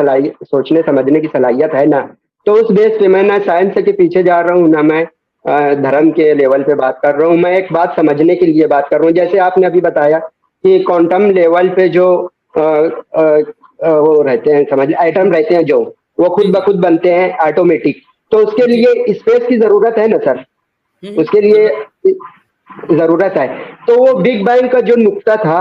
समझने की सलाहियत है ना, तो उस बेस पे मैं ना साइंस के पीछे जा रहा हूँ ना मैं धर्म के लेवल पे बात कर रहा हूँ। मैं एक बात समझने के लिए बात कर रहा हूँ। जैसे आपने अभी बताया कि क्वांटम लेवल पे जो वो रहते हैं, समझ एटम रहते हैं जो, वो खुद जी, ब जी। खुद बनते हैं ऑटोमेटिक। तो उसके जी। लिए स्पेस की जरूरत है ना सर, उसके लिए ज़रूरत जरूरत है। तो वो बिग बैंग का जो नुक्ता था,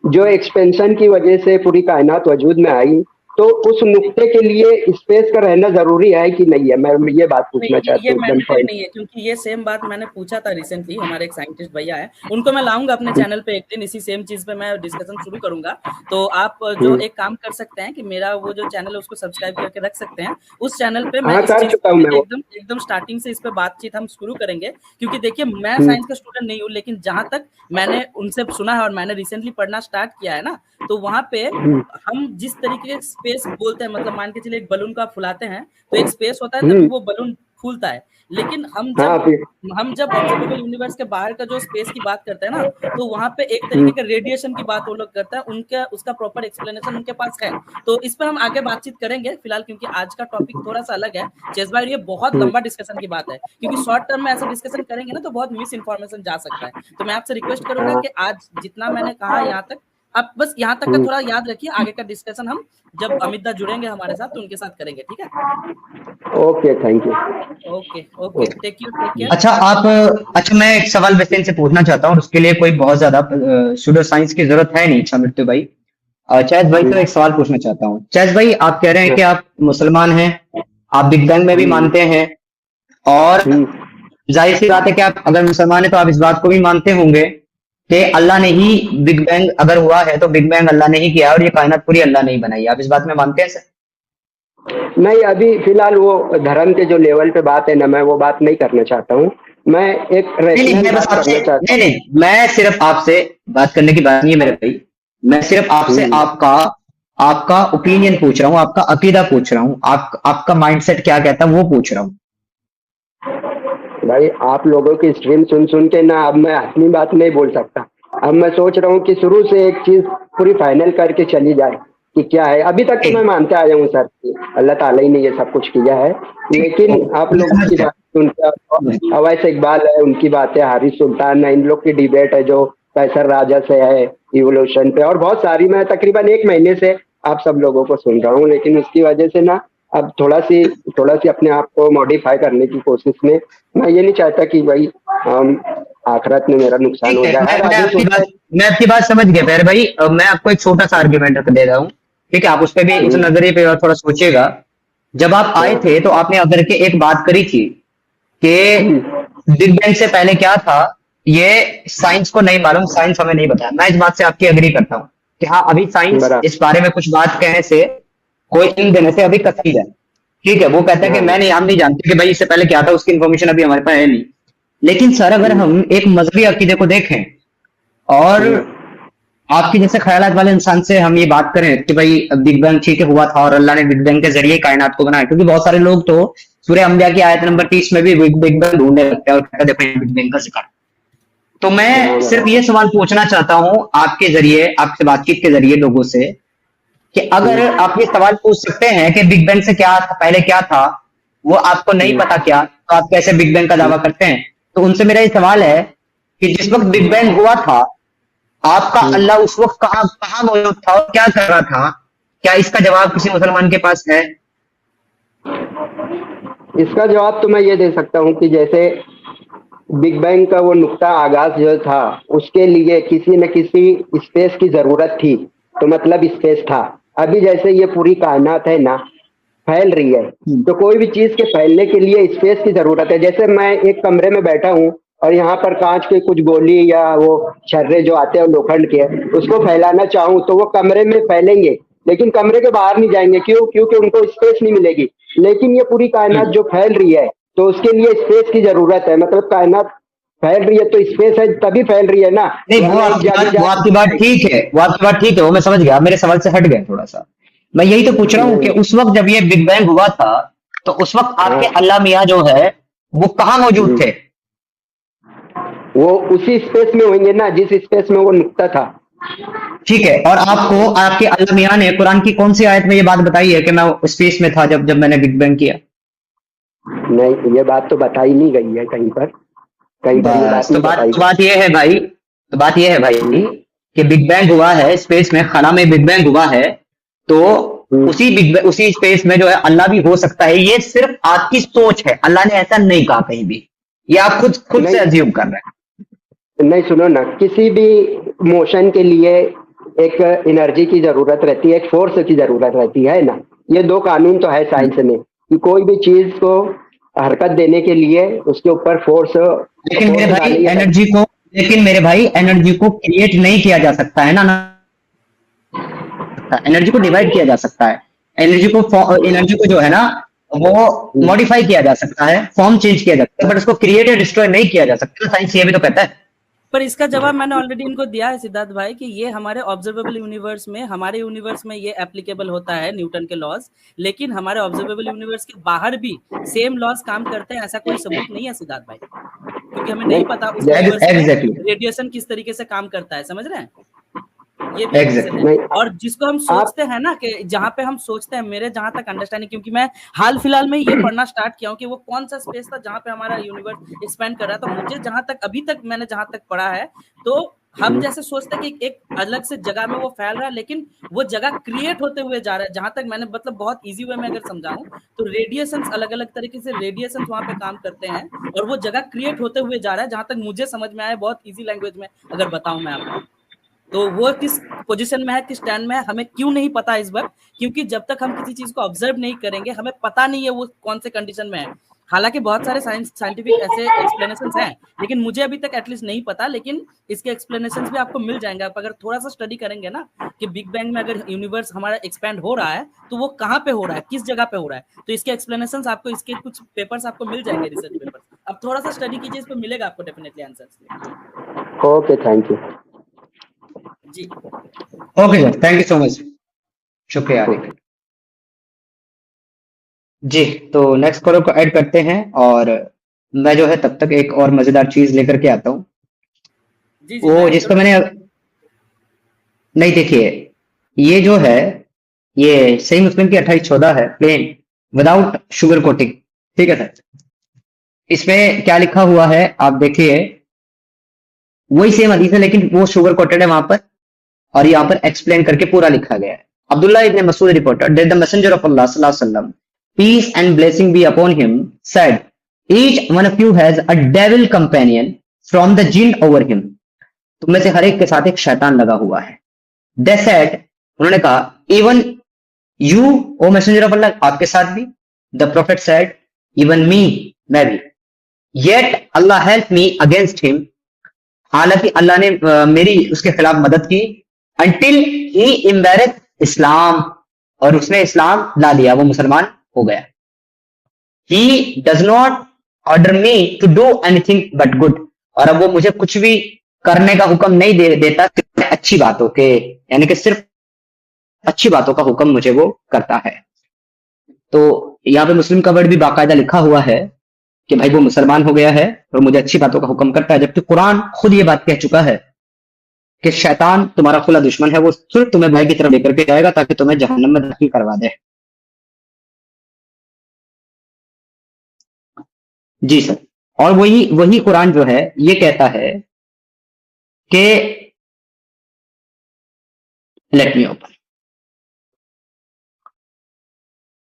जो एक्सपेंशन की वजह से पूरी कायनात वजूद में आई, तो उस नुक्ते के लिए स्पेस का रहना जरूरी है कि नहीं है? मैं ये बात पूछना नहीं, चाहता ये हूँ एकदम मैंडेटरी पॉइंट। नहीं है, क्योंकि ये सेम बात मैंने पूछा था रिसेंटली, हमारे एक साइंटिस्ट भैया है, उनको मैं लाऊंगा अपने चैनल पे एक दिन, इसी सेम चीज पे मैं डिस्कशन शुरू करूंगा। तो आप जो एक काम कर सकते हैं कि मेरा वो जो चैनल है उसको सब्सक्राइब करके रख सकते हैं, उस चैनल पे मैं हाँ, इस कर चीज चुका हूँ मैं वो। एकदम एकदम स्टार्टिंग से इस पे बातचीत हम शुरू करेंगे। क्योंकि देखिए मैं साइंस का स्टूडेंट नहीं हूँ, लेकिन जहां तक मैंने उनसे सुना है और मैंने रिसेंटली पढ़ना स्टार्ट किया है ना, तो वहां पे हम जिस तरीके के स्पेस बोलते हैं, मतलब मान के चलिए एक बलून को आप फुलाते हैं तो एक स्पेस होता है, तभी वो बलून फूलता है। लेकिन हाँ फिर हम जब ऑब्जर्वेबल यूनिवर्स के बाहर का जो स्पेस की बात करते हैं ना, तो वहां पे एक तरीके के रेडिएशन की बात वो लोग करते हैं, उनका उसका प्रॉपर एक्सप्लेनेशन उनके पास है। तो इस पर हम आगे बातचीत करेंगे फिलहाल, क्योंकि आज का टॉपिक थोड़ा सा अलग है चेस भाई, ये बहुत लंबा डिस्कशन की बात है, क्योंकि शॉर्ट टर्म में ऐसा डिस्कशन करेंगे ना तो बहुत मिस इन्फॉर्मेशन जा सकता है। तो मैं आपसे रिक्वेस्ट करूंगा कि आज जितना मैंने कहा यहाँ तक, आप बस यहाँ तक का थोड़ा याद रखिए, आगे का डिस्कशन हम जब अमित दा जुड़ेंगे हमारे साथ तो उनके साथ करेंगे, ठीक है? Okay, thank you. Okay okay, take care. अच्छा अच्छा मैं एक सवाल वैसे इनसे पूछना चाहता हूँ, और उसके लिए कोई बहुत ज्यादा सुडो साइंस की जरूरत है नहीं। अच्छा मृत्यु भाई, चैज भाई तो एक सवाल पूछना चाहता हूँ। चैज भाई, आप कह रहे हैं कि आप मुसलमान हैं, आप बिग बैंग में भी मानते हैं, और जाहिर सी बात है कि आप अगर मुसलमान हैं तो आप इस बात को भी मानते होंगे कि अल्लाह ने ही बिग बैंग अगर हुआ है तो बिग बैंग अल्लाह ने ही किया और ये कायनात पूरी अल्लाह ने ही बनाई। आप इस बात में मानते हैं सर? नहीं, अभी फिलहाल वो धर्म के जो लेवल पे बात है ना, मैं वो बात नहीं करना चाहता हूँ। मैं एक नहीं, मैं रैशनल बस बात आपसे करना चाहता हूँ। नहीं, मैं सिर्फ आपसे बात करने की बात नहीं है मेरे भाई, मैं सिर्फ आपसे आपका ओपिनियन पूछ रहा हूँ, आपका अकीदा पूछ रहा हूँ, आपका माइंडसेट क्या कहता है वो पूछ रहा हूँ। भाई आप लोगों की स्ट्रीम सुन सुन के ना अब मैं अपनी बात नहीं बोल सकता। अब मैं सोच रहा हूँ कि शुरू से एक चीज पूरी फाइनल करके चली जाए कि क्या है। अभी तक तो मैं मानते आया हूँ सर कि अल्लाह ताला ही ने ये सब कुछ किया है, लेकिन आप लोगों की बात सुनकर अवैस इकबाल है, उनकी बातें, हारिस सुल्तान है, इन लोग की डिबेट है जो कैसर राजा से है इवोल्यूशन पे, और बहुत सारी, मैं तकरीबन 1 महीने से आप सब लोगों को सुन रहा हूँ, लेकिन उसकी वजह से ना अब थोड़ा सी अपने आप को मॉडिफाई करने की कोशिश में, मैं ये नहीं चाहता कि भाई आखिरत में मेरा नुकसान हो ठीक है, जाए। मैं आपकी बात समझ गया प्यारे भाई। मैं आपको एक छोटा सा आर्ग्यूमेंट दे रहा हूँ, ठीक है? आप उस पर भी उस नजरिए पे थोड़ा सोचिएगा। जब आप आए थे तो आपने आकर के एक बात करी थी कि बिग बैंग से पहले क्या था ये साइंस को नहीं मालूम, साइंस हमें नहीं बताया। मैं इस बात से आपकी एग्री करता हूँ कि हाँ, अभी साइंस इस बारे में कुछ बात कहने से, कोई इन देने से अभी कतई जाए, ठीक है? वो कहता है कि हम नहीं जानते कि भाई इससे पहले क्या था, उसकी इन्फॉर्मेशन अभी हमारे पास है नहीं। लेकिन सर अगर हम एक मजहबी अकीदे को देखें और आपके जैसे ख्यालात वाले इंसान से हम ये बात करें कि भाई बिग बैंग ठीक है हुआ था और अल्लाह ने बिग बैंग के जरिए कायनात को बनाया, क्योंकि बहुत सारे लोग तो सूरह अंबिया की आयत नंबर 30 में भी बिग बैंग ढूंढने लगते हैं और कहते हैं देखो बिग बैंग का जिक्र। तो मैं सिर्फ ये सवाल पूछना चाहता हूं आपके जरिए, आपसे बातचीत के जरिए लोगों से, कि अगर आप ये सवाल पूछ सकते हैं कि बिग बैंग से क्या था, पहले क्या था, वो आपको नहीं पता क्या, तो आप कैसे बिग बैंग का दावा करते हैं? तो उनसे मेरा ये सवाल है कि जिस वक्त बिग बैंग हुआ था आपका अल्लाह उस वक्त कहां मौजूद था और क्या कर रहा था? क्या इसका जवाब किसी मुसलमान के पास है? इसका जवाब तो मैं ये दे सकता हूँ कि जैसे बिग बैंग का वो नुक्ता आगाज जो था उसके लिए किसी न किसी स्पेस की जरूरत थी, तो मतलब स्पेस था। अभी जैसे ये पूरी कायनात है ना फैल रही है, तो कोई भी चीज के फैलने के लिए स्पेस की जरूरत है। जैसे मैं एक कमरे में बैठा हूँ और यहाँ पर कांच के कुछ गोली या वो छर्रे जो आते हैं लोखंड के, उसको फैलाना चाहूँ तो वो कमरे में फैलेंगे, लेकिन कमरे के बाहर नहीं जाएंगे। क्यों? क्योंकि उनको स्पेस नहीं मिलेगी। लेकिन ये पूरी कायनात जो फैल रही है तो उसके लिए स्पेस की जरूरत है। मतलब कायनात फैल रही है तो स्पेस है तभी फैल रही है ना। नहीं, वो आपकी बात ठीक है, वो मैं समझ गया, मेरे सवाल से हट गए थोड़ा सा। मैं यही तो पूछ रहा हूँ कि उस वक्त जब ये बिग बैंग हुआ था तो उस वक्त आपके अल्लाह मियाँ जो है वो कहाँ मौजूद थे? वो उसी स्पेस में होंगे ना जिस स्पेस में वो नुक्ता था। ठीक है, और आपको आपके अल्लाह मियाँ ने कुरान की कौन सी आयत में ये बात बताई है कि मैं स्पेस में था जब मैंने बिग बैंग किया? नहीं, ये बात तो बताई नहीं गई है कहीं पर। बात ये है भाई, कि बिग बैंग हुआ है स्पेस में, खाना में बिग बैंग हुआ है, तो उसी स्पेस में जो है अल्लाह भी हो सकता है। ये सिर्फ आपकी सोच है, अल्लाह ने ऐसा नहीं कहा कहीं भी, ये आप खुद से अज्यूम कर रहे हैं। नहीं, सुनो ना, किसी भी मोशन के लिए एक एनर्जी की जरूरत रहती है, एक फोर्स की जरूरत रहती है ना। ये दो कानून तो है साइंस में कि कोई भी चीज को हरकत देने के लिए उसके ऊपर फोर्स लेकिन मेरे भाई एनर्जी को क्रिएट नहीं किया जा सकता है ना, एनर्जी को डिवाइड किया जा सकता है, एनर्जी को जो है ना वो मॉडिफाई किया जा सकता है, फॉर्म चेंज किया जा सकता है, बट उसको क्रिएट या डिस्ट्रॉय नहीं किया जा सकता। साइंस ये भी तो कहता है। पर इसका जवाब मैंने ऑलरेडी इनको दिया है सिद्धार्थ भाई कि ये हमारे ऑब्जर्वेबल यूनिवर्स में, हमारे यूनिवर्स में ये एप्लीकेबल होता है न्यूटन के लॉज, लेकिन हमारे ऑब्जर्वेबल यूनिवर्स के बाहर भी सेम लॉज काम करते हैं, ऐसा कोई सबूत नहीं है सिद्धार्थ भाई, क्योंकि हमें नहीं पता उस यूनिवर्स में रेडिएशन किस तरीके से काम करता है, समझ रहे हैं? ये भी है। और जिसको हम सोचते हैं ना कि जहां पे हम सोचते हैं, मेरे जहां तक अंडरस्टैंडिंग, क्योंकि मैं हाल फिलहाल में ये पढ़ना स्टार्ट किया हूं कि वो कौन सा स्पेस था जहां पे हमारा यूनिवर्स एक्सपेंड कर रहा था, मुझे जहां तक अभी तक मैंने जहां तक पढ़ा है, तो हम जैसे सोचते हैं कि एक अलग से जगह में वो फैल रहा है, लेकिन वो जगह क्रिएट होते हुए जा रहा है। जहां तक मैंने मतलब बहुत इजी वे में अगर समझाऊं तो रेडिएशंस अलग अलग तरीके से रेडिएशंस वहां पे काम करते हैं और वो जगह क्रिएट होते हुए जा रहा है, जहां तक मुझे समझ में आया, बहुत इजी लैंग्वेज में अगर बताऊं मैं आपको। तो वो किस पोजीशन में है, किस स्टैंड में है, हमें क्यों नहीं पता इस वक्त, क्योंकि जब तक हम किसी चीज को ऑब्जर्व नहीं करेंगे हमें पता नहीं है वो कौन से कंडीशन में है। हालांकि बहुत सारे साइंटिफिक ऐसे एक्सप्लेनेशंस हैं, लेकिन मुझे अभी तक एटलीस्ट नहीं पता, लेकिन इसके एक्सप्लेनेशंस भी आपको मिल जाएंगे। आप अगर थोड़ा सा स्टडी करेंगे ना कि बिग बैंग में अगर यूनिवर्स हमारा एक्सपैंड हो रहा है तो वो कहाँ पे हो रहा है, किस जगह पे हो रहा है, तो इसके एक्सप्लेनेशंस आपको, इसके कुछ पेपर्स आपको मिल जाएंगे, रिसर्च पेपर्स। अब थोड़ा सा स्टडी कीजिए, इस पर मिलेगा आपको definitely answer. Okay, thank you ji. Okay sir, thank you so much, शुक्रिया जी। तो नेक्स्ट कॉलर को ऐड करते हैं और मैं जो है तब तक एक और मजेदार चीज लेकर के आता हूँ। वो जिसको मैंने नहीं, देखिए ये जो है ये सही मुस्लिम की 2814 है, प्लेन विदाउट शुगर कोटिंग, ठीक है सर। इसमें क्या लिखा हुआ है आप देखिए, वही सेम हदीस है लेकिन वो शुगर कोटेड है वहां पर, और यहाँ पर एक्सप्लेन करके पूरा लिखा गया है। Abdullah ibn Masud reported that the messenger of Allah सल्लल्लाहु अलैहि वसल्लम, peace and blessing be upon him, said each one of you has a devil companion from the jinn over him. तुम में से हर एक के साथ एक शैतान लगा हुआ है। दे सेड, उन्होंने कहा, even you O messenger of Allah, आपके साथ भी। The prophet said, even me, मैं भी। Yet Allah help me against him, हालांकि अल्लाह ने मेरी उसके खिलाफ मदद की। अंटिल ही एम्बैरेस इस्लाम, और उसने इस्लाम ला लिया, वो मुसलमान हो गया। He does not order me to do anything but good, और अब वो मुझे कुछ भी करने का हुक्म नहीं देता अच्छी बातों के, यानी कि सिर्फ अच्छी बातों का हुक्म मुझे वो करता है। तो यहाँ पे मुस्लिम का वर्ड भी बाकायदा लिखा हुआ है कि भाई वो मुसलमान हो गया है और मुझे अच्छी बातों का हुक्म करता है, जबकि कुरान खुद ये बात कह चुका है कि शैतान तुम्हारा खुला दुश्मन है, वो सिर्फ तुम्हें भय की तरफ लेकर के जाएगा ताकि तुम्हें जहन्नम में दाखिल करवा दे। जी सर, और वही कुरान जो है ये कहता है कि लेट मी ओपन,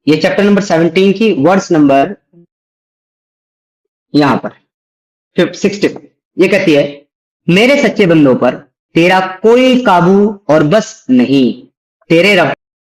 ये चैप्टर नंबर 17 की वर्ड्स नंबर यहां पर 60, ये कहती है, मेरे सच्चे बंदों पर तेरा कोई काबू और बस नहीं, तेरे रब